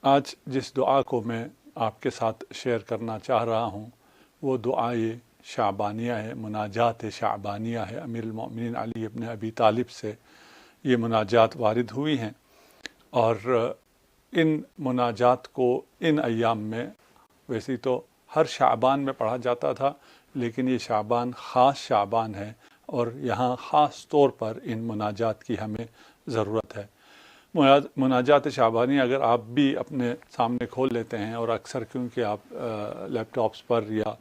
آج جس دعا کو میں آپ کے ساتھ شیئر کرنا چاہ رہا ہوں وہ دعائے شعبانیہ ہے، مناجات شعبانیہ ہے۔ امیر المؤمنین علی ابن ابی طالب سے یہ مناجات وارد ہوئی ہیں، اور ان مناجات کو ان ایام میں، ویسے تو ہر شعبان میں پڑھا جاتا تھا، لیکن یہ شعبان خاص شعبان ہے، اور یہاں خاص طور پر ان مناجات کی ہمیں ضرورت ہے۔ مناجات شعبانی اگر آپ بھی اپنے سامنے کھول لیتے ہیں، اور اکثر کیونکہ آپ لیپ ٹاپس پر یا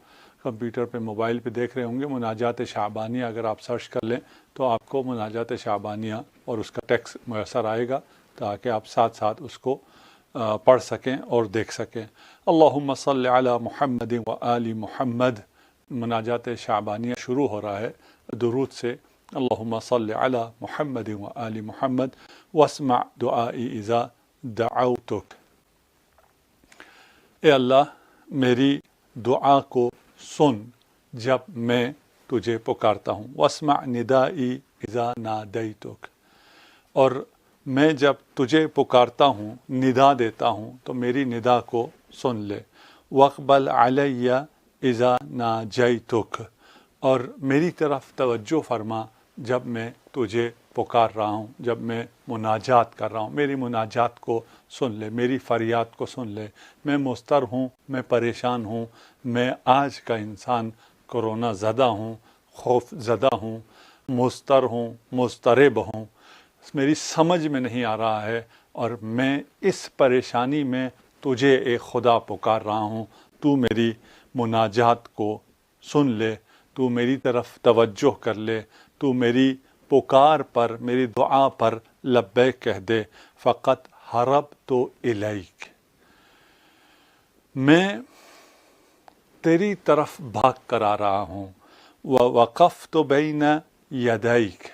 کمپیوٹر پہ، موبائل پہ دیکھ رہے ہوں گے، مناجات شعبانیہ اگر آپ سرچ کر لیں تو آپ کو مناجات شعبانیہ اور اس کا ٹیکسٹ میسر آئے گا، تاکہ آپ ساتھ ساتھ اس کو پڑھ سکیں اور دیکھ سکیں۔ اللہم صلی علی محمد و آل محمد، مناجات شعبانیہ شروع ہو رہا ہے درود سے، اللہم صلی علی محمد و آل محمد واسمع دعائی اذا دعوتک۔ اے اللہ میری دعا کو سن جب میں تجھے پکارتا ہوں، واسمع ندائی اذا نادیتک، اور میں جب تجھے پکارتا ہوں، ندا دیتا ہوں، تو میری ندا کو سن لے، واقبل علی اذا ناجیتک، اور میری طرف توجہ فرما جب میں تجھے پکار رہا ہوں، جب میں مناجات کر رہا ہوں، میری مناجات کو سن لے، میری فریاد کو سن لے۔ میں مضطر ہوں، میں پریشان ہوں، میں آج کا انسان کرونا زدہ ہوں، خوف زدہ ہوں، مضطر ہوں، مضطرب ہوں، میری سمجھ میں نہیں آ رہا ہے، اور میں اس پریشانی میں تجھے اے خدا پکار رہا ہوں، تو میری مناجات کو سن لے، تو میری طرف توجہ کر لے، تو میری پکار پر، میری دعا پر لبیک کہہ دے۔ فقط حربت الیک، میں تیری طرف بھاگ کر آ رہا ہوں، ووقفت بین یدیک،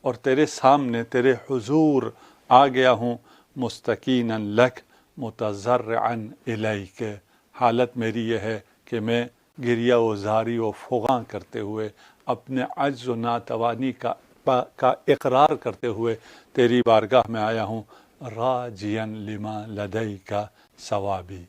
اور تیرے سامنے، تیرے حضور آ گیا ہوں، مستکینا لک متضرعا الیک، حالت میری یہ ہے کہ میں گریہ و زاری و فغاں کرتے ہوئے، اپنے عجز و ناتوانی کا اقرار کرتے ہوئے تیری بارگاہ میں آیا ہوں، راجیا لما لدیک ثوابی،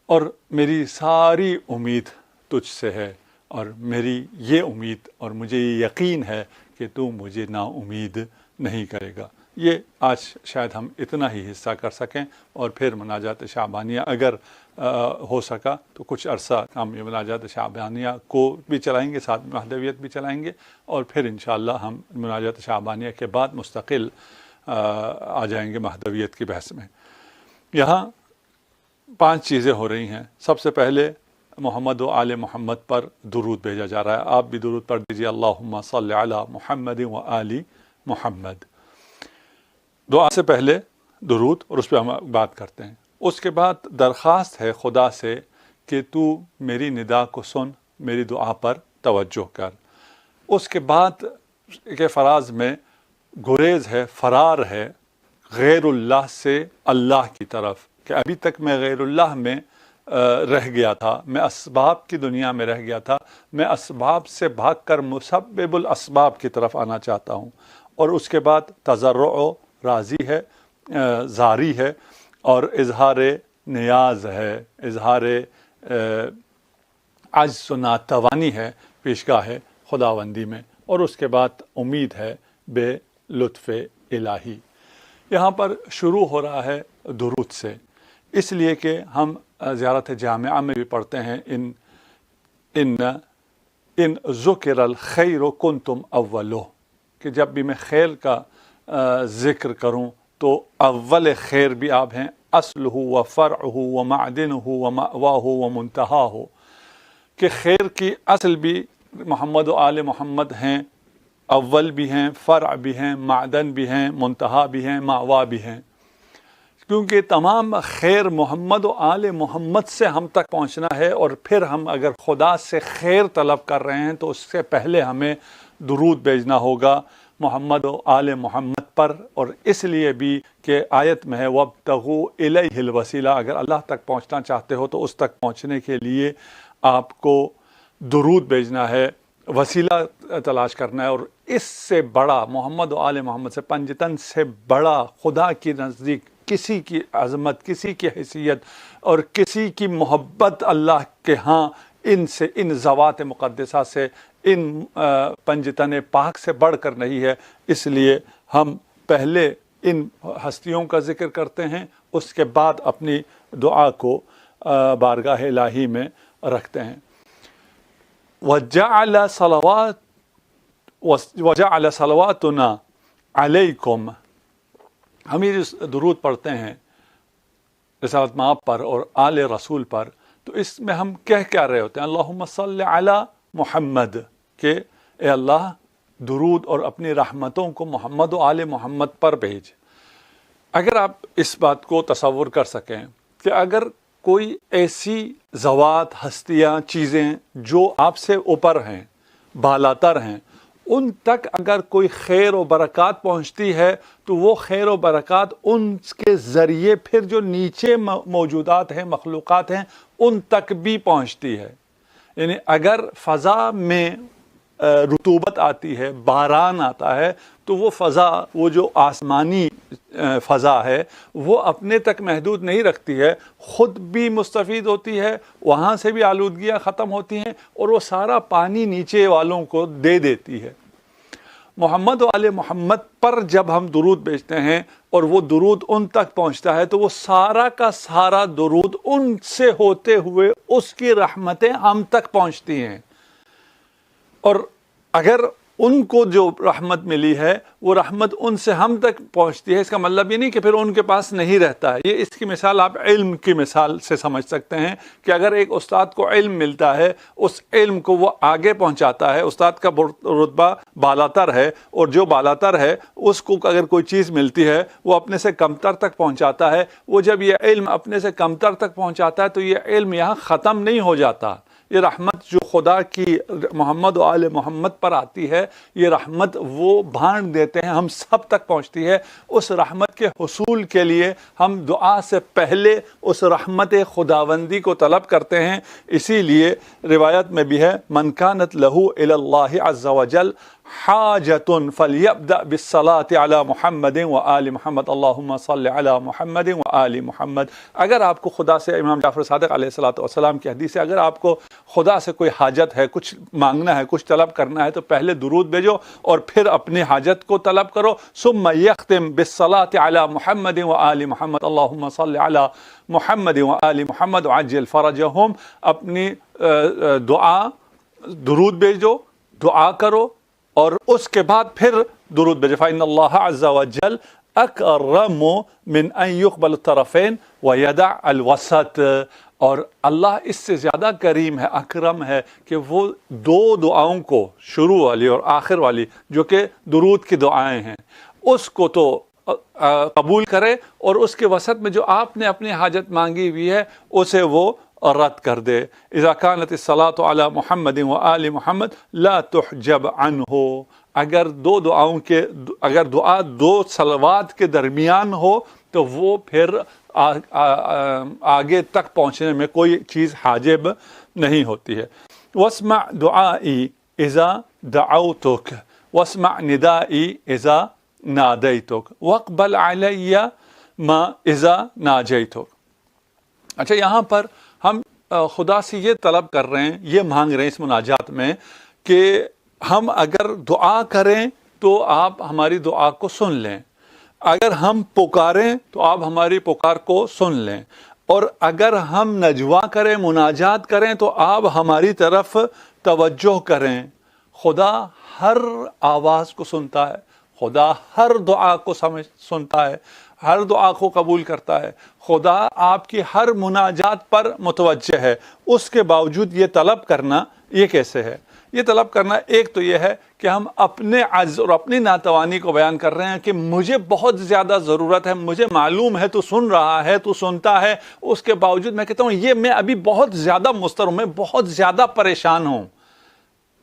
اور میری ساری امید تجھ سے ہے، اور میری یہ امید اور مجھے یہ یقین ہے کہ تو مجھے نا امید نہیں کرے گا۔ یہ آج شاید ہم اتنا ہی حصہ کر سکیں، اور پھر مناجات شعبانیہ اگر ہو سکا تو کچھ عرصہ ہم یہ مناجات شعبانیہ کو بھی چلائیں گے، ساتھ مہدویت بھی چلائیں گے، اور پھر انشاءاللہ ہم مناجات شعبانیہ کے بعد مستقل آ جائیں گے مہدویت کی بحث میں۔ یہاں 5 چیزیں ہو رہی ہیں۔ سب سے پہلے محمد و آل محمد پر درود بھیجا جا رہا ہے، آپ بھی درود پڑھ دیجیے، اللہم صلی علی محمد و آل محمد۔ دعا سے پہلے درود، اور اس پہ ہم بات کرتے ہیں۔ اس کے بعد درخواست ہے خدا سے کہ تو میری ندا کو سن، میری دعا پر توجہ کر۔ اس کے بعد کے فراز میں گریز ہے، فرار ہے غیر اللہ سے اللہ کی طرف، کہ ابھی تک میں غیر اللہ میں رہ گیا تھا، میں اسباب کی دنیا میں رہ گیا تھا، میں اسباب سے بھاگ کر مسبب الاسباب کی طرف آنا چاہتا ہوں۔ اور اس کے بعد تضرع راضی ہے، زاری ہے، اور اظہار نیاز ہے، اظہار عجز و ناتوانی ہے، پیشگاہ ہے خداوندی میں، اور اس کے بعد امید ہے بے لطف الہی۔ یہاں پر شروع ہو رہا ہے درود سے، اس لیے کہ ہم زیارت جامعہ میں بھی پڑھتے ہیں، ان ذکر الخیر کنتم اولو، کہ جب بھی میں خیر کا ذکر کروں تو اول خیر بھی آپ ہیں، اصلہ و فرعہ و معدنہ و مأواہ و منتہاہ، کہ خیر کی اصل بھی محمد و آل محمد ہیں، اول بھی ہیں، فرع بھی ہیں، معدن بھی ہیں، منتہا بھی ہیں، مأوا بھی ہیں، کیونکہ تمام خیر محمد و آل محمد سے ہم تک پہنچنا ہے۔ اور پھر ہم اگر خدا سے خیر طلب کر رہے ہیں تو اس سے پہلے ہمیں درود بھیجنا ہوگا محمد و آل محمد پر، اور اس لیے بھی کہ آیت میں ہے وابتغوا الیہ الوسیلہ، اگر اللہ تک پہنچنا چاہتے ہو تو اس تک پہنچنے کے لیے آپ کو درود بھیجنا ہے، وسیلہ تلاش کرنا ہے، اور اس سے بڑا محمد و آل محمد سے پنجتن سے بڑا خدا کی نزدیک کسی کی عظمت، کسی کی حیثیت اور کسی کی محبت اللہ کے ہاں ان سے، ان ذوات مقدسہ سے، ان پنجتن پاک سے بڑھ کر نہیں ہے۔ اس لیے ہم پہلے ان ہستیوں کا ذکر کرتے ہیں، اس کے بعد اپنی دعا کو بارگاہ الہی میں رکھتے ہیں۔ وَجَعَلَ صَلَوَاتُنَا عَلَيْكُمْ، ہم یہ درود پڑھتے ہیں رسالت مآب پر اور آل رسول پر، تو اس میں ہم کہہ رہے ہوتے ہیں اللہم صلی علی محمد، کہ اے اللہ درود اور اپنی رحمتوں کو محمد و آل محمد پر بھیج۔ اگر آپ اس بات کو تصور کر سکیں کہ اگر کوئی ایسی ذوات، ہستیاں، چیزیں جو آپ سے اوپر ہیں، بالاتر ہیں، ان تک اگر کوئی خیر و برکات پہنچتی ہے تو وہ خیر و برکات ان کے ذریعے پھر جو نیچے موجودات ہیں، مخلوقات ہیں، ان تک بھی پہنچتی ہے۔ یعنی اگر فضا میں رطوبت آتی ہے، باران آتا ہے، تو وہ فضا، وہ جو آسمانی فضا ہے، وہ اپنے تک محدود نہیں رکھتی ہے، خود بھی مستفید ہوتی ہے، وہاں سے بھی آلودگیاں ختم ہوتی ہیں، اور وہ سارا پانی نیچے والوں کو دے دیتی ہے۔ محمد و آل محمد پر جب ہم درود بھیجتے ہیں اور وہ درود ان تک پہنچتا ہے تو وہ سارا کا سارا درود ان سے ہوتے ہوئے اس کی رحمتیں ہم تک پہنچتی ہیں، اور اگر ان کو جو رحمت ملی ہے وہ رحمت ان سے ہم تک پہنچتی ہے، اس کا مطلب یہ نہیں کہ پھر ان کے پاس نہیں رہتا ہے۔ یہ اس کی مثال آپ علم کی مثال سے سمجھ سکتے ہیں کہ اگر ایک استاد کو علم ملتا ہے، اس علم کو وہ آگے پہنچاتا ہے، استاد کا رتبہ بالاتر ہے، اور جو بالاتر ہے اس کو اگر کوئی چیز ملتی ہے وہ اپنے سے کمتر تک پہنچاتا ہے۔ وہ جب یہ علم اپنے سے کمتر تک پہنچاتا ہے تو یہ علم یہاں ختم نہیں ہو جاتا۔ یہ رحمت جو خدا کی محمد و آل محمد پر آتی ہے، یہ رحمت وہ بھانٹ دیتے ہیں، ہم سب تک پہنچتی ہے۔ اس رحمت کے حصول کے لیے ہم دعا سے پہلے اس رحمت خداوندی کو طلب کرتے ہیں۔ اسی لیے روایت میں بھی ہے من کانت لہ الی اللہ عز وجل حاجۃ فلیبدأ بالصلاۃ علی محمد وآل محمد اللہم صلی علی محمد وآل محمد۔ اگر آپ کو خدا سے، امام جعفر صادق علیہ الصلوۃ والسلام کی حدیث ہے، اگر آپ کو خدا سے کوئی حاجت ہے، کچھ مانگنا ہے، کچھ طلب کرنا ہے، تو پہلے درود بھیجو اور پھر اپنی حاجت کو طلب کرو۔ ثم یختم بالصلاۃ علی محمد وآل محمد اللہم صلی علی محمد وآل محمد وعجل فرجہم۔ اپنی دعا، درود بھیجو، دعا کرو، اور اس کے بعد پھر درود بھیجو۔ فإن اللہ عز وجل اکرم من ان یقبل الطرفین ویدع الوسط، اور اللہ اس سے زیادہ کریم ہے، اکرم ہے کہ وہ دو دعاؤں کو، شروع والی اور آخر والی جو کہ درود کی دعائیں ہیں، اس کو تو قبول کرے، اور اس کے وسط میں جو آپ نے اپنی حاجت مانگی ہوئی ہے اسے وہ رد کر دے۔ اذا كانت الصلاۃ علی محمد وآل محمد لا تحجب عنہ، اگر اگر دعا دو صلوات کے درمیان ہو تو وہ پھر آگے تک پہنچنے میں کوئی چیز حاجب نہیں ہوتی ہے۔ واسمع دعائی اذا دعوتک واسمع ندائی اذا نادیتک واقبل علی ما اذا ناجیتک۔ اچھا، یہاں پر ہم خدا سے یہ طلب کر رہے ہیں، یہ مانگ رہے ہیں اس مناجات میں کہ ہم اگر دعا کریں تو آپ ہماری دعا کو سن لیں، اگر ہم پکاریں تو آپ ہماری پکار کو سن لیں، اور اگر ہم نجوا کریں، مناجات کریں تو آپ ہماری طرف توجہ کریں۔ خدا ہر آواز کو سنتا ہے، خدا ہر دعا کو سنتا ہے، ہر دعا کو قبول کرتا ہے، خدا آپ کی ہر مناجات پر متوجہ ہے۔ اس کے باوجود یہ طلب کرنا، یہ کیسے ہے؟ یہ طلب کرنا، ایک تو یہ ہے کہ ہم اپنے عجز اور اپنی ناتوانی کو بیان کر رہے ہیں کہ مجھے بہت زیادہ ضرورت ہے، مجھے معلوم ہے تو سن رہا ہے، تو سنتا ہے، اس کے باوجود میں کہتا ہوں یہ میں ابھی بہت زیادہ مضطر ہوں، میں بہت زیادہ پریشان ہوں۔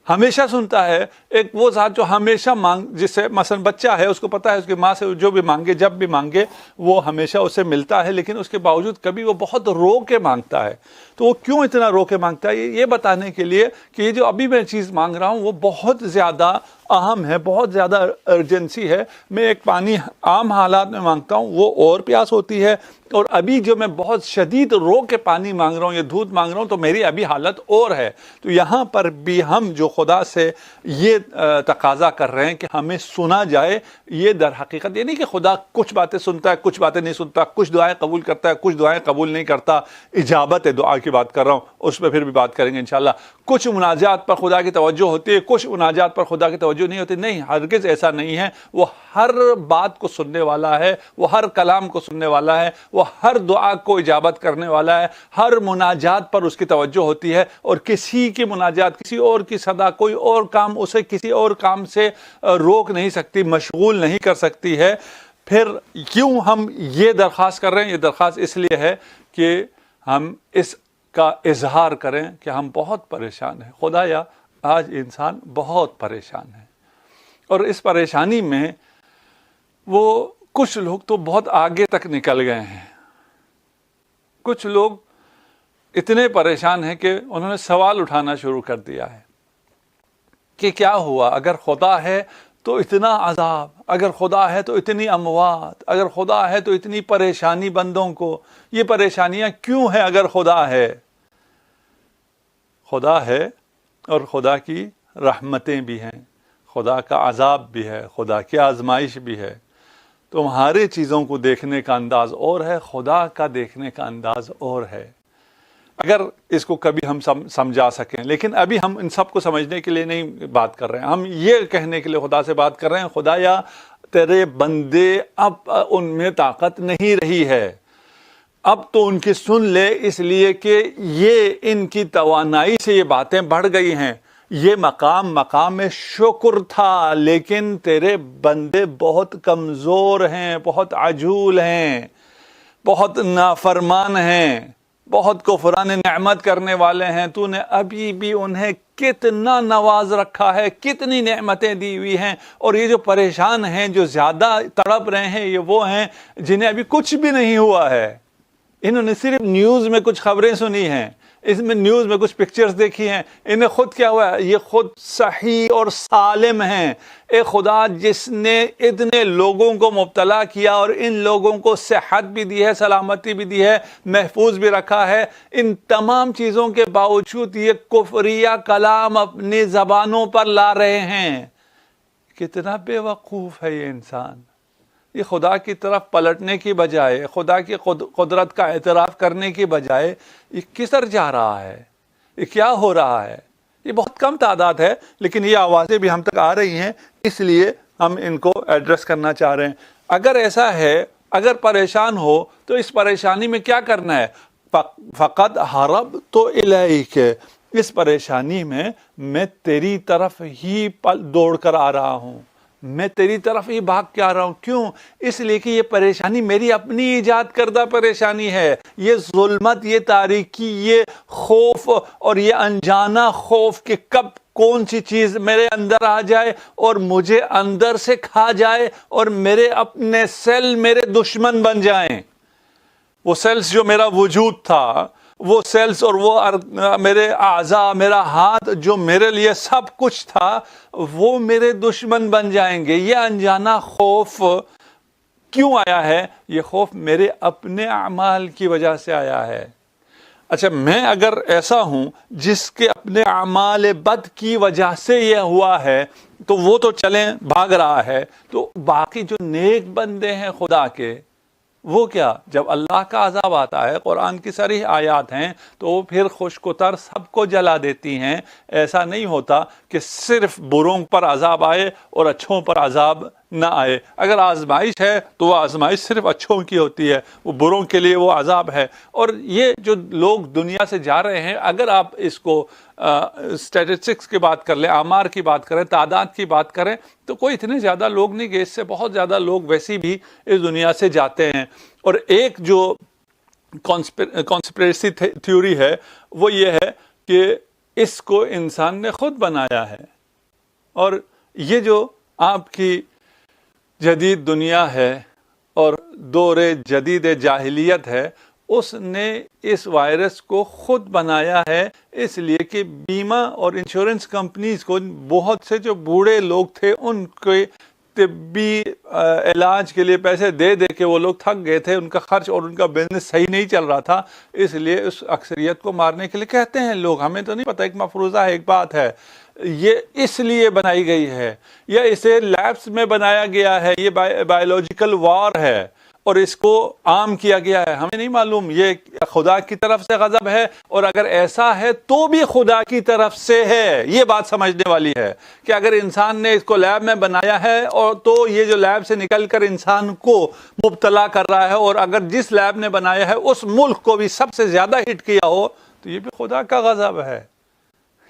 ہمیشہ سنتا ہے، ایک وہ ذات جو ہمیشہ جسے مثلا بچہ ہے، اس کو پتا ہے اس کی ماں سے جو بھی مانگے، جب بھی مانگے وہ ہمیشہ اسے ملتا ہے، لیکن اس کے باوجود کبھی وہ بہت رو کے مانگتا ہے۔ تو وہ کیوں اتنا رو کے مانگتا ہے؟ یہ بتانے کے لیے کہ یہ جو ابھی میں چیز مانگ رہا ہوں وہ بہت زیادہ اہم ہے, بہت زیادہ ارجنسی ہے. میں ایک پانی عام حالات میں مانگتا ہوں وہ اور پیاس ہوتی ہے, اور ابھی جو میں بہت شدید رو کے پانی مانگ رہا ہوں یا دودھ مانگ رہا ہوں تو میری ابھی حالت اور ہے. تو یہاں پر بھی ہم جو خدا سے یہ تقاضا کر رہے ہیں کہ ہمیں سنا جائے, یہ در حقیقت یہ نہیں کہ خدا کچھ باتیں سنتا ہے کچھ باتیں نہیں سنتا, کچھ دعائیں قبول کرتا ہے کچھ دعائیں قبول نہیں کرتا. اجابت دعا کی بات کر رہا ہوں, اس پہ پھر بھی بات کریں گے انشاءاللہ. کچھ مناجات پر خدا کی توجہ ہوتی ہے, کچھ مناجات پر خدا کی توجہ نہیں ہوتی. نہیں, ہرگز ایسا نہیں ہے. وہ ہر بات کو سننے والا ہے, وہ ہر کلام کو سننے والا ہے, وہ ہر دعا کو اجابت کرنے والا ہے. ہر مناجات پر اس کی توجہ ہوتی ہے, اور کسی کی مناجات, کسی اور کی صدا, کوئی اور کام اسے کسی اور کام سے روک نہیں سکتی, مشغول نہیں کر سکتی ہے. پھر کیوں ہم یہ درخواست کر رہے ہیں؟ یہ درخواست اس لیے ہے کہ ہم اس کا اظہار کریں کہ ہم بہت پریشان ہیں. خدایا آج انسان بہت پریشان ہے, اور اس پریشانی میں وہ کچھ لوگ تو بہت آگے تک نکل گئے ہیں. کچھ لوگ اتنے پریشان ہیں کہ انہوں نے سوال اٹھانا شروع کر دیا ہے کہ کیا ہوا؟ اگر خدا ہے تو اتنا عذاب, اگر خدا ہے تو اتنی اموات, اگر خدا ہے تو اتنی پریشانی بندوں کو, یہ پریشانیاں کیوں ہیں اگر خدا ہے؟ خدا ہے اور خدا کی رحمتیں بھی ہیں, خدا کا عذاب بھی ہے, خدا کی آزمائش بھی ہے. تمہارے چیزوں کو دیکھنے کا انداز اور ہے, خدا کا دیکھنے کا انداز اور ہے. اگر اس کو کبھی ہم سمجھا سکیں, لیکن ابھی ہم ان سب کو سمجھنے کے لیے نہیں بات کر رہے ہیں. ہم یہ کہنے کے لیے خدا سے بات کر رہے ہیں, خدایا تیرے بندے اب ان میں طاقت نہیں رہی ہے, اب تو ان کی سن لے, اس لیے کہ یہ ان کی توانائی سے یہ باتیں بڑھ گئی ہیں. یہ مقام شکر تھا, لیکن تیرے بندے بہت کمزور ہیں, بہت عجول ہیں, بہت نافرمان ہیں, بہت کفران نعمت کرنے والے ہیں. تو نے ابھی بھی انہیں کتنا نواز رکھا ہے, کتنی نعمتیں دی ہوئی ہیں. اور یہ جو پریشان ہیں, جو زیادہ تڑپ رہے ہیں, یہ وہ ہیں جنہیں ابھی کچھ بھی نہیں ہوا ہے. انہوں نے صرف نیوز میں کچھ خبریں سنی ہیں, اس میں نیوز میں کچھ پکچرز دیکھی ہیں. انہیں خود کیا ہوا ہے؟ یہ خود صحیح اور سالم ہیں. اے خدا جس نے اتنے لوگوں کو مبتلا کیا اور ان لوگوں کو صحت بھی دی ہے, سلامتی بھی دی ہے, محفوظ بھی رکھا ہے, ان تمام چیزوں کے باوجود یہ کفریہ کلام اپنی زبانوں پر لا رہے ہیں. کتنا بے وقوف ہے یہ انسان. یہ خدا کی طرف پلٹنے کی بجائے, خدا کی قدرت کا اعتراف کرنے کی بجائے یہ کدھر جا رہا ہے؟ یہ کیا ہو رہا ہے؟ یہ بہت کم تعداد ہے, لیکن یہ آوازیں بھی ہم تک آ رہی ہیں, اس لیے ہم ان کو ایڈریس کرنا چاہ رہے ہیں. اگر ایسا ہے, اگر پریشان ہو تو اس پریشانی میں کیا کرنا ہے؟ فقط حرب تو الیک, اس پریشانی میں تیری طرف ہی دوڑ کر آ رہا ہوں, میں تیری طرف ہی بھاگ کے آ رہا ہوں. کیوں؟ اس لیے کہ یہ پریشانی میری اپنی ایجاد کردہ پریشانی ہے. یہ ظلمت, یہ تاریکی, یہ خوف اور یہ انجانا خوف کہ کب کون سی چیز میرے اندر آ جائے اور مجھے اندر سے کھا جائے اور میرے اپنے سیل میرے دشمن بن جائیں. وہ سیلز جو میرا وجود تھا, وہ سیلز اور وہ میرے اعضاء, میرا ہاتھ جو میرے لیے سب کچھ تھا, وہ میرے دشمن بن جائیں گے. یہ انجانا خوف کیوں آیا ہے؟ یہ خوف میرے اپنے اعمال کی وجہ سے آیا ہے. اچھا, میں اگر ایسا ہوں جس کے اپنے اعمال بد کی وجہ سے یہ ہوا ہے تو وہ تو چلیں بھاگ رہا ہے, تو باقی جو نیک بندے ہیں خدا کے, وہ کیا؟ جب اللہ کا عذاب آتا ہے, قرآن کی صریح آیات ہیں, تو وہ پھر خشک و تر سب کو جلا دیتی ہیں. ایسا نہیں ہوتا کہ صرف بروں پر عذاب آئے اور اچھوں پر عذاب نہ آئے. اگر آزمائش ہے تو وہ آزمائش صرف اچھوں کی ہوتی ہے, وہ بروں کے لیے وہ عذاب ہے. اور یہ جو لوگ دنیا سے جا رہے ہیں, اگر آپ اس کو اسٹیٹسٹکس کی بات کر لیں, آمار کی بات کریں, تعداد کی بات کریں, تو کوئی اتنے زیادہ لوگ نہیں گئے. اس سے بہت زیادہ لوگ ویسے بھی اس دنیا سے جاتے ہیں. اور ایک جو کانسپریسی تھیوری ہے وہ یہ ہے کہ اس کو انسان نے خود بنایا ہے, اور یہ جو آپ کی جدید دنیا ہے اور دور جدید جاہلیت ہے, اس نے اس وائرس کو خود بنایا ہے، اس لیے کہ بیمہ اور انشورنس کمپنیز کو بہت سے جو بوڑھے لوگ تھے ان کے طبی علاج کے لیے پیسے دے دے کے وہ لوگ تھک گئے تھے، ان کا خرچ اور ان کا بزنس صحیح نہیں چل رہا تھا، اس لیے اس اکثریت کو مارنے کے لیے کہتے ہیں لوگ. ہمیں تو نہیں پتہ، ایک مفروضہ ہے، ایک بات ہے، یہ اس لیے بنائی گئی ہے یا اسے لیبس میں بنایا گیا ہے، یہ بایولوجیکل وار ہے اور اس کو عام کیا گیا ہے. ہمیں نہیں معلوم یہ خدا کی طرف سے غضب ہے، اور اگر ایسا ہے تو بھی خدا کی طرف سے ہے. یہ بات سمجھنے والی ہے کہ اگر انسان نے اس کو لیب میں بنایا ہے اور تو یہ جو لیب سے نکل کر انسان کو مبتلا کر رہا ہے، اور اگر جس لیب نے بنایا ہے اس ملک کو بھی سب سے زیادہ ہٹ کیا ہو، تو یہ بھی خدا کا غضب ہے.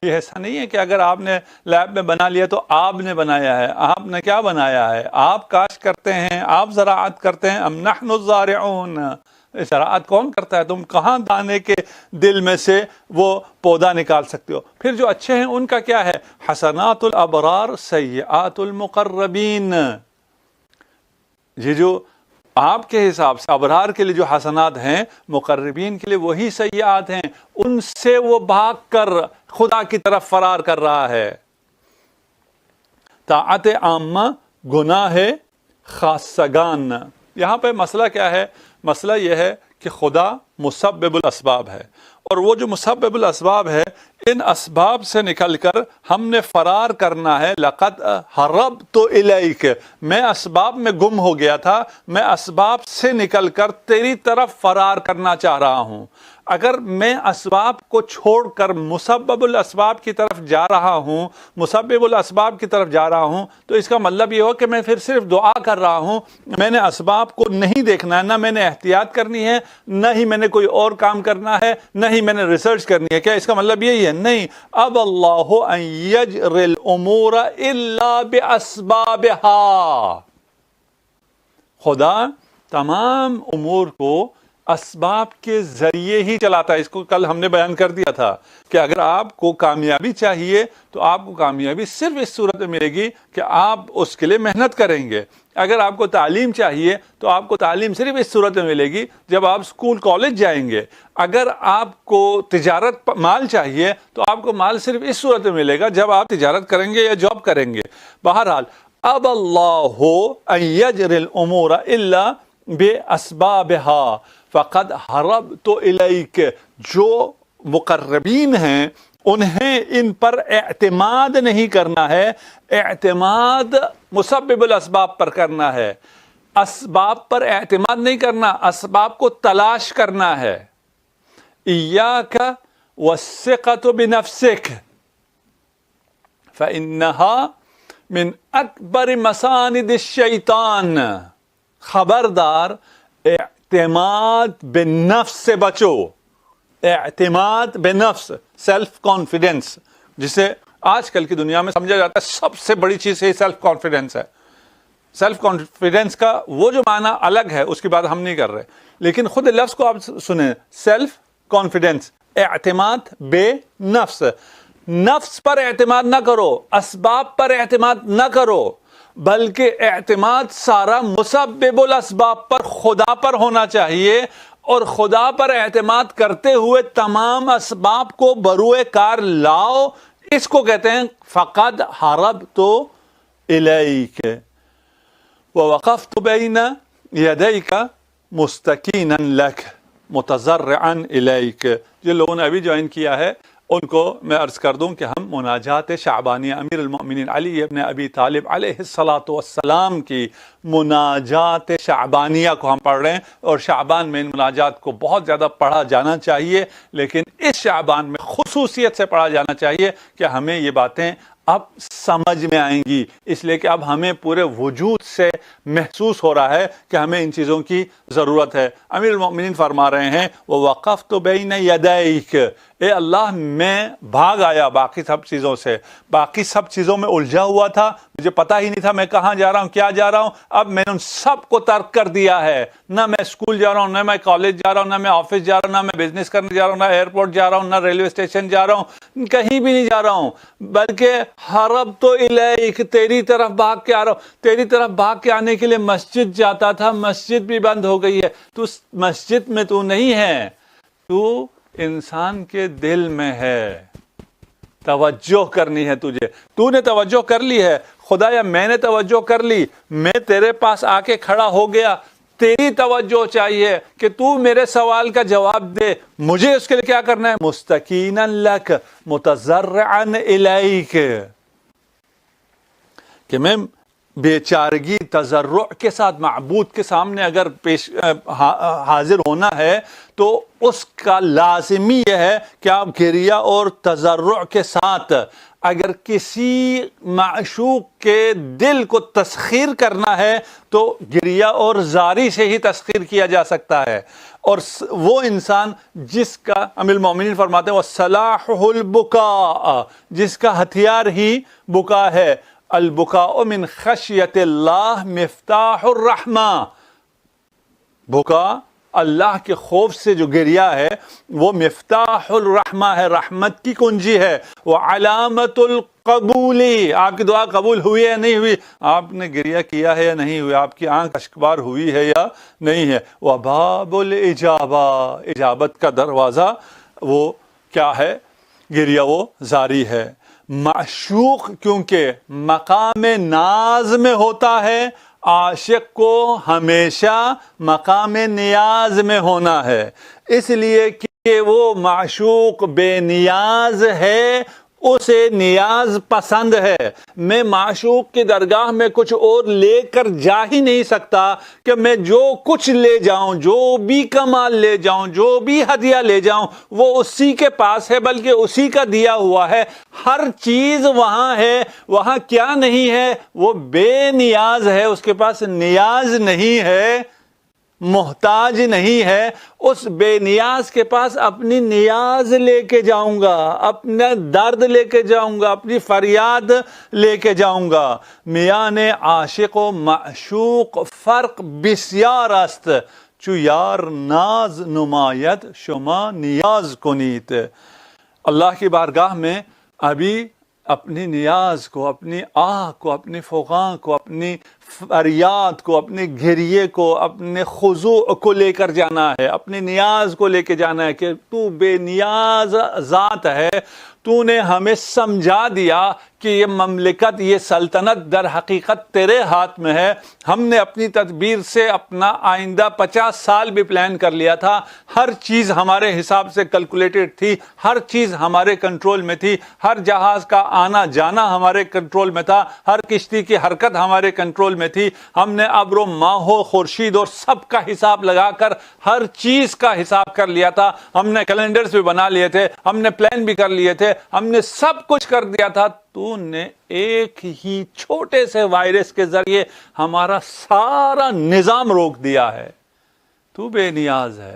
یہ ایسا نہیں ہے کہ اگر آپ نے لیب میں بنا لیا تو آپ نے بنایا ہے. آپ نے کیا بنایا ہے؟ آپ کاشت کرتے ہیں، آپ زراعت کرتے ہیں. ام نحن الزارعون. زراعت کون کرتا ہے؟ تم کہاں دانے کے دل میں سے وہ پودا نکال سکتے ہو؟ پھر جو اچھے ہیں ان کا کیا ہے؟ حسنات الابرار سیئات المقربین. یہ جو آپ کے حساب سے ابرار کے لیے جو حسنات ہیں، مقربین کے لیے وہی سیئات ہیں. ان سے وہ بھاگ کر خدا کی طرف فرار کر رہا ہے. طاعت عامہ گناہ خاصگان. یہاں پہ مسئلہ کیا ہے؟ مسئلہ یہ ہے کہ خدا مسبب الاسباب ہے، اور وہ جو مسبب الاسباب ہے، ان اسباب سے نکل کر ہم نے فرار کرنا ہے. لقد ہربت الیک، میں اسباب میں گم ہو گیا تھا، میں اسباب سے نکل کر تیری طرف فرار کرنا چاہ رہا ہوں. اگر میں اسباب کو چھوڑ کر مسبب الاسباب کی طرف جا رہا ہوں، مسبب الاسباب کی طرف جا رہا ہوں، تو اس کا مطلب یہ ہو کہ میں پھر صرف دعا کر رہا ہوں. میں نے اسباب کو نہیں دیکھنا ہے، نہ میں نے احتیاط کرنی ہے، نہ ہی میں نے کوئی اور کام کرنا ہے، نہ ہی میں نے ریسرچ کرنی ہے. کیا اس کا مطلب یہی ہے؟ نہیں. اب اللہ ان یجری الامور الا باسبابها. خدا تمام امور کو اسباب کے ذریعے ہی چلاتا ہے. اس کو کل ہم نے بیان کر دیا تھا کہ اگر آپ کو کامیابی چاہیے تو آپ کو کامیابی صرف اس صورت میں ملے گی کہ آپ اس کے لیے محنت کریں گے. اگر آپ کو تعلیم چاہیے تو آپ کو تعلیم صرف اس صورت میں ملے گی جب آپ اسکول کالج جائیں گے. اگر آپ کو تجارت مال چاہیے تو آپ کو مال صرف اس صورت میں ملے گا جب آپ تجارت کریں گے یا جاب کریں گے. بہرحال اب اللہ ان یجری الامور الا باسبابها فقد حربت الیک. جو مقربین ہیں انہیں ان پر اعتماد نہیں کرنا ہے، اعتماد مسبب الاسباب پر کرنا ہے. اسباب پر اعتماد نہیں کرنا، اسباب کو تلاش کرنا ہے. ایاک والثقة بنفسک فإنها من اکبر مساند الشیطان. خبردار، اعتماد بالنفس سے بچو. اعتماد بنفس، سیلف کانفیڈنس، جسے آج کل کی دنیا میں سمجھا جاتا ہے سب سے بڑی چیز ہے سیلف کانفیڈنس ہے. سیلف کانفیڈنس کا وہ جو معنی الگ ہے اس کی بات ہم نہیں کر رہے، لیکن خود لفظ کو آپ سنیں، سیلف کانفیڈنس، اعتماد بے نفس. نفس پر اعتماد نہ کرو، اسباب پر اعتماد نہ کرو، بلکہ اعتماد سارا مسبب الاسباب پر، خدا پر ہونا چاہیے. اور خدا پر اعتماد کرتے ہوئے تمام اسباب کو بروئے کار لاؤ. اس کو کہتے ہیں فقد حربت الیک ووقفت بین یدیک مستکینا لک متضرعا الیک. جن لوگوں نے ابھی جوائن کیا ہے ان کو میں عرض کر دوں کہ ہم مناجات شعبانیہ امیر المؤمنین علی ابن ابی طالب علیہ الصلاۃ والسلام کی مناجات شعبانیہ کو ہم پڑھ رہے ہیں، اور شعبان میں ان مناجات کو بہت زیادہ پڑھا جانا چاہیے، لیکن اس شعبان میں خصوصیت سے پڑھا جانا چاہیے کہ ہمیں یہ باتیں اب سمجھ میں آئیں گی، اس لیے کہ اب ہمیں پورے وجود سے محسوس ہو رہا ہے کہ ہمیں ان چیزوں کی ضرورت ہے. امیر المؤمنین فرما رہے ہیں وَوَقَفْتُ بَيْنَ يَدَيْكَ، اے اللہ میں بھاگ آیا باقی سب چیزوں سے. باقی سب چیزوں میں الجھا ہوا تھا، مجھے پتہ ہی نہیں تھا میں کہاں جا رہا ہوں، کیا جا رہا ہوں. اب میں نے ان سب کو ترک کر دیا ہے. نہ میں اسکول جا رہا ہوں، نہ میں کالج جا رہا ہوں، نہ میں آفس جا رہا ہوں، نہ میں بزنس کرنے جا رہا ہوں، نہ ایئرپورٹ جا رہا ہوں، نہ ریلوے اسٹیشن جا رہا ہوں، کہیں بھی نہیں جا رہا ہوں، بلکہ حربت الیک، تیری طرف بھاگ کے آ رہا ہوں۔ تیری طرف بھاگ کے آنے کے لیے مسجد جاتا تھا، مسجد بھی بند ہو گئی ہے، تو مسجد میں تو نہیں ہے، تو انسان کے دل میں ہے۔ توجہ کرنی ہے تجھے، تو نے توجہ کر لی ہے، خدایا میں نے توجہ کر لی، میں تیرے پاس آ کے کھڑا ہو گیا، تیری توجہ چاہیے کہ تو میرے سوال کا جواب دے، مجھے اس کے لیے کیا کرنا ہے؟ مستکینا لک متضرعا الیک، کہ میں بے چارگی تضرع کے ساتھ معبود کے سامنے اگر حاضر ہونا ہے تو اس کا لازمی یہ ہے کہ آپ گریہ اور تضرع کے ساتھ، اگر کسی معشوق کے دل کو تسخیر کرنا ہے تو گریہ اور زاری سے ہی تسخیر کیا جا سکتا ہے، اور وہ انسان جس کا ام المومنین فرماتے ہیں وَصَلَاحُهُ الْبُكَاءُ، جس کا ہتھیار ہی بکا ہے، البکاء من خشیت اللہ مفتاح الرحمہ، بکا اللہ کے خوف سے جو گریہ ہے وہ مفتاح الرحمہ ہے، رحمت کی کنجی ہے، وہ علامت القبول، آپ کی دعا قبول ہوئی ہے یا نہیں ہوئی، آپ نے گریہ کیا ہے یا نہیں ہوئی، آپ کی آنکھ اشکبار ہوئی ہے یا نہیں ہے، وہ باب الاجابہ، اجابت کا دروازہ وہ کیا ہے؟ گریہ و زاری ہے۔ معشوق کیونکہ مقام ناز میں ہوتا ہے، عاشق کو ہمیشہ مقام نیاز میں ہونا ہے، اس لیے کہ وہ معشوق بے نیاز ہے، اسے نیاز پسند ہے۔ میں معشوق کی درگاہ میں کچھ اور لے کر جا ہی نہیں سکتا کہ میں جو کچھ لے جاؤں، جو بھی کمال لے جاؤں، جو بھی ہدیہ لے جاؤں وہ اسی کے پاس ہے، بلکہ اسی کا دیا ہوا ہے، ہر چیز وہاں ہے۔ وہاں کیا نہیں ہے؟ وہ بے نیاز ہے، اس کے پاس نیاز نہیں ہے، محتاج نہیں ہے۔ اس بے نیاز کے پاس اپنی نیاز لے کے جاؤں گا، اپنا درد لے کے جاؤں گا، اپنی فریاد لے کے جاؤں گا۔ میان عاشق و معشوق فرق بسیار است، چو یار ناز نماید شما نیاز کنیت۔ اللہ کی بارگاہ میں ابھی اپنی نیاز کو، اپنی آہ کو، اپنی فغاں کو، اپنی فریاد کو، اپنے گریے کو، اپنے خضوع کو لے کر جانا ہے، اپنی نیاز کو لے کے جانا ہے کہ تو بے نیاز ذات ہے، تو نے ہمیں سمجھا دیا کہ یہ مملکت، یہ سلطنت در حقیقت تیرے ہاتھ میں ہے۔ ہم نے اپنی تدبیر سے اپنا آئندہ 50 سال بھی پلان کر لیا تھا، ہر چیز ہمارے حساب سے کیلکولیٹڈ تھی، ہر چیز ہمارے کنٹرول میں تھی، ہر جہاز کا آنا جانا ہمارے کنٹرول میں تھا، ہر کشتی کی حرکت ہمارے کنٹرول میں تھی۔ ہم نے ابر و ماہ و خورشید اور سب کا حساب لگا کر ہر چیز کا حساب کر لیا تھا، ہم نے کیلنڈرز بھی بنا لیے تھے، ہم نے پلان بھی کر لیے تھے، ہم نے سب کچھ کر دیا تھا۔ تو نے ایک ہی چھوٹے سے وائرس کے ذریعے ہمارا سارا نظام روک دیا ہے۔ تو بے نیاز ہے۔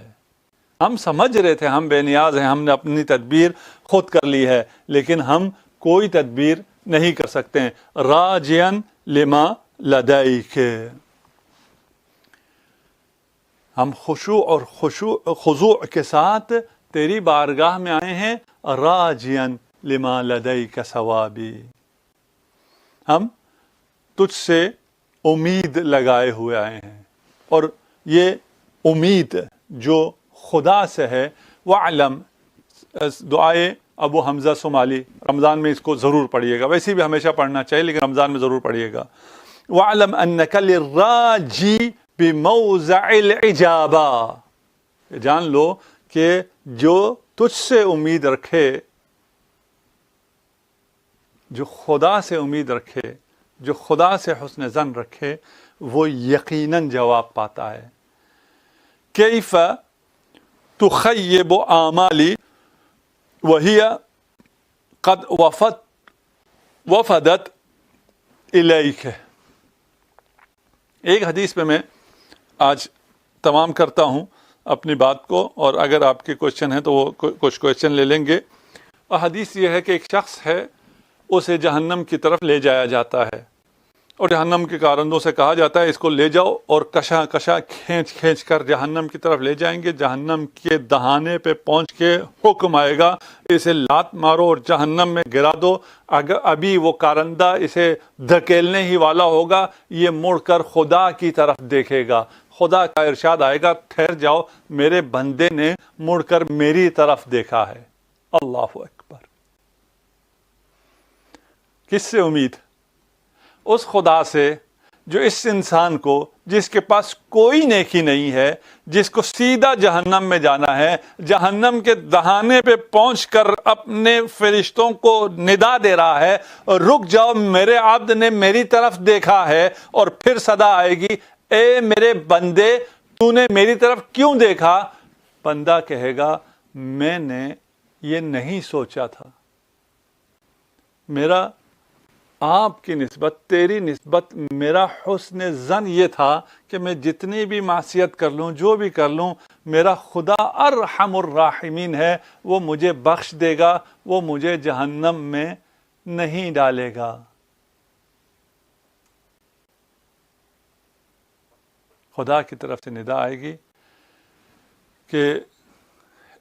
ہم سمجھ رہے تھے ہم بے نیاز ہیں، ہم نے اپنی تدبیر خود کر لی ہے، لیکن ہم کوئی تدبیر نہیں کر سکتے ہیں۔ راجین لما لدیک، ہم خشوع اور خضوع کے ساتھ تیری بارگاہ میں آئے ہیں۔ راجین لما لدیک ثوابی، ہم تجھ سے امید لگائے ہوئے آئے ہیں، اور یہ امید جو خدا سے ہے۔ وَعْلَمْ، دعائے ابو حمزہ صومالی، رمضان میں اس کو ضرور پڑھیے گا، ویسے بھی ہمیشہ پڑھنا چاہیے لیکن رمضان میں ضرور پڑھیے گا۔ وَعْلَمْ أَنَّكَ لِلرَّاجِي بِمَوْضَعِ الْإِجَابَةِ، جان لو کہ جو تجھ سے امید رکھے، جو خدا سے امید رکھے، جو خدا سے حسن ظن رکھے، وہ یقیناً جواب پاتا ہے۔ کیف تخیب آمالی وہی قد وفدت الیک، ایک حدیث پہ میں آج تمام کرتا ہوں اپنی بات کو، اور اگر آپ کے کوشچن ہیں تو وہ کچھ کوشچن لے لیں گے۔ اور حدیث یہ ہے کہ ایک شخص ہے، اسے جہنم کی طرف لے جایا جاتا ہے، اور جہنم کے کارندوں سے کہا جاتا ہے اس کو لے جاؤ اور کشا کشا کھینچ کھینچ کر جہنم کی طرف لے جائیں گے. جہنم کے دہانے پہ پہنچ کے حکم آئے گا اسے لات مارو اور جہنم میں گرا دو. اگر ابھی وہ کارندہ اسے دھکیلنے ہی والا ہوگا یہ مڑ کر خدا کی طرف دیکھے گا. خدا کا ارشاد آئے گا ٹھہر جاؤ میرے بندے نے مڑ کر میری طرف دیکھا ہے. اللہ اکبر. کس سے امید؟ اس خدا سے جو اس انسان کو جس کے پاس کوئی نیکی نہیں ہے, جس کو سیدھا جہنم میں جانا ہے, جہنم کے دہانے پہ پہنچ کر اپنے فرشتوں کو ندا دے رہا ہے رک جاؤ میرے عبد نے میری طرف دیکھا ہے. اور پھر صدا آئے گی اے میرے بندے تو نے میری طرف کیوں دیکھا؟ بندہ کہے گا میں نے یہ نہیں سوچا تھا, میرا آپ کی نسبت تیری نسبت میرا حسن ظن یہ تھا کہ میں جتنی بھی معصیت کر لوں جو بھی کر لوں میرا خدا ارحم الراحمین ہے, وہ مجھے بخش دے گا, وہ مجھے جہنم میں نہیں ڈالے گا. خدا کی طرف سے ندا آئے گی کہ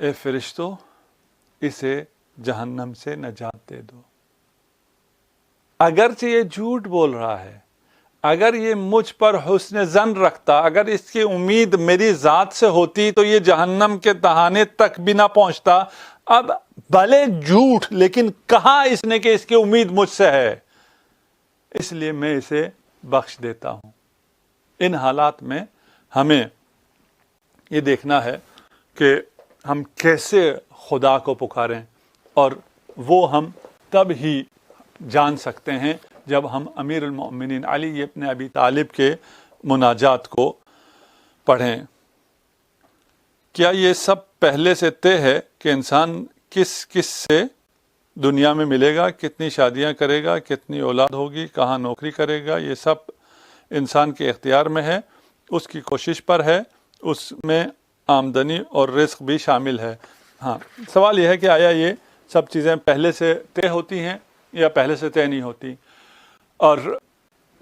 اے فرشتو اسے جہنم سے نجات دے دو. اگرچہ یہ جھوٹ بول رہا ہے, اگر یہ مجھ پر حسن ظن رکھتا, اگر اس کی امید میری ذات سے ہوتی تو یہ جہنم کے دہانے تک بھی نہ پہنچتا. اب بھلے جھوٹ لیکن کہا اس نے کہ اس کی امید مجھ سے ہے, اس لیے میں اسے بخش دیتا ہوں. ان حالات میں ہمیں یہ دیکھنا ہے کہ ہم کیسے خدا کو پکاریں, اور وہ ہم تب ہی جان سکتے ہیں جب ہم امیر المؤمنین علی ابن ابی طالب کے مناجات کو پڑھیں. کیا یہ سب پہلے سے طے ہے کہ انسان کس کس سے دنیا میں ملے گا, کتنی شادیاں کرے گا, کتنی اولاد ہوگی, کہاں نوکری کرے گا؟ یہ سب انسان کے اختیار میں ہے, اس کی کوشش پر ہے, اس میں آمدنی اور رزق بھی شامل ہے. ہاں, سوال یہ ہے کہ آیا یہ سب چیزیں پہلے سے طے ہوتی ہیں یا پہلے سے طے نہیں ہوتی؟ اور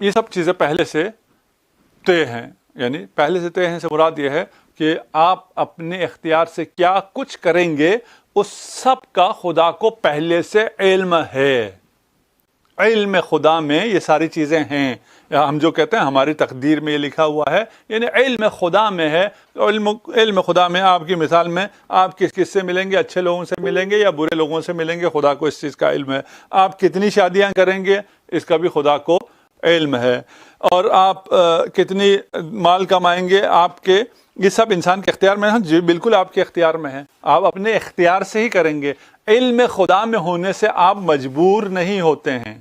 یہ سب چیزیں پہلے سے طے ہیں, یعنی پہلے سے طے ہیں سے مراد یہ ہے کہ آپ اپنے اختیار سے کیا کچھ کریں گے اس سب کا خدا کو پہلے سے علم ہے. علم خدا میں یہ ساری چیزیں ہیں. ہم جو کہتے ہیں ہماری تقدیر میں یہ لکھا ہوا ہے, یعنی علم خدا میں ہے. علم خدا میں آپ کی مثال میں آپ کس کس سے ملیں گے, اچھے لوگوں سے ملیں گے یا برے لوگوں سے ملیں گے, خدا کو اس چیز کا علم ہے. آپ کتنی شادیاں کریں گے اس کا بھی خدا کو علم ہے. اور آپ کتنی مال کمائیں گے, آپ کے یہ سب انسان کے اختیار میں ہے. جی بالکل آپ کے اختیار میں ہے, آپ اپنے اختیار سے ہی کریں گے. علم خدا میں ہونے سے آپ مجبور نہیں ہوتے ہیں.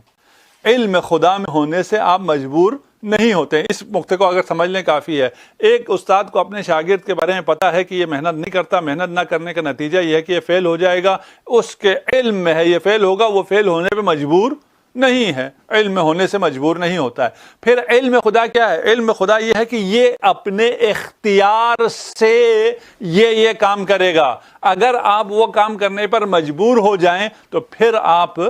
علم خدا میں ہونے سے آپ مجبور نہیں ہوتے. اس نقطے کو اگر سمجھ لیں کافی ہے. ایک استاد کو اپنے شاگرد کے بارے میں پتا ہے کہ یہ محنت نہیں کرتا, محنت نہ کرنے کا نتیجہ یہ ہے کہ یہ فیل ہو جائے گا. اس کے علم میں ہے یہ فیل ہوگا, وہ فیل ہونے پہ مجبور نہیں ہے, علم ہونے سے مجبور نہیں ہوتا ہے. پھر علم خدا کیا ہے؟ علم خدا یہ ہے کہ یہ اپنے اختیار سے یہ کام کرے گا. اگر آپ وہ کام کرنے پر مجبور ہو جائیں تو پھر آپ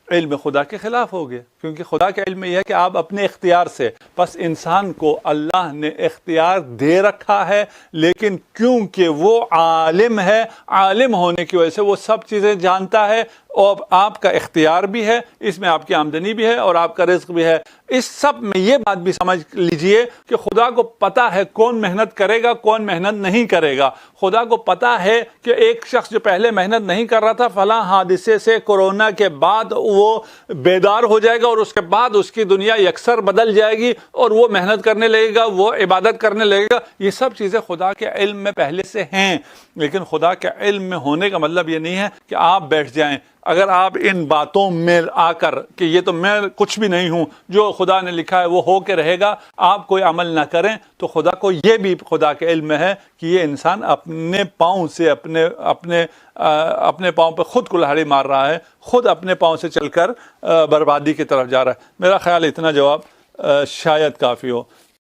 علم خدا کے خلاف ہو گئے, کیونکہ خدا کا علم یہ ہے کہ آپ اپنے اختیار سے. بس انسان کو اللہ نے اختیار دے رکھا ہے, لیکن کیونکہ وہ عالم ہے, عالم ہونے کی وجہ سے وہ سب چیزیں جانتا ہے, اور آپ کا اختیار بھی ہے, اس میں آپ کی آمدنی بھی ہے اور آپ کا رزق بھی ہے. اس سب میں یہ بات بھی سمجھ لیجئے کہ خدا کو پتا ہے کون محنت کرے گا کون محنت نہیں کرے گا. خدا کو پتا ہے کہ ایک شخص جو پہلے محنت نہیں کر رہا تھا فلاں حادثے سے کورونا کے بعد وہ بیدار ہو جائے گا اور اس کے بعد اس کی دنیا یکسر بدل جائے گی اور وہ محنت کرنے لگے گا, وہ عبادت کرنے لگے گا. یہ سب چیزیں خدا کے علم میں پہلے سے ہیں, لیکن خدا کے علم میں ہونے کا مطلب یہ نہیں ہے کہ آپ بیٹھ جائیں. اگر آپ ان باتوں میں آ کر کہ یہ تو میں کچھ بھی نہیں ہوں, جو خدا نے لکھا ہے وہ ہو کے رہے گا, آپ کوئی عمل نہ کریں, تو خدا کو یہ بھی خدا کے علم میں ہے کہ یہ انسان اپنے پاؤں سے اپنے پاؤں پہ خود کلہاڑی مار رہا ہے, خود اپنے پاؤں سے چل کر بربادی کی طرف جا رہا ہے. میرا خیال اتنا جواب شاید کافی ہو.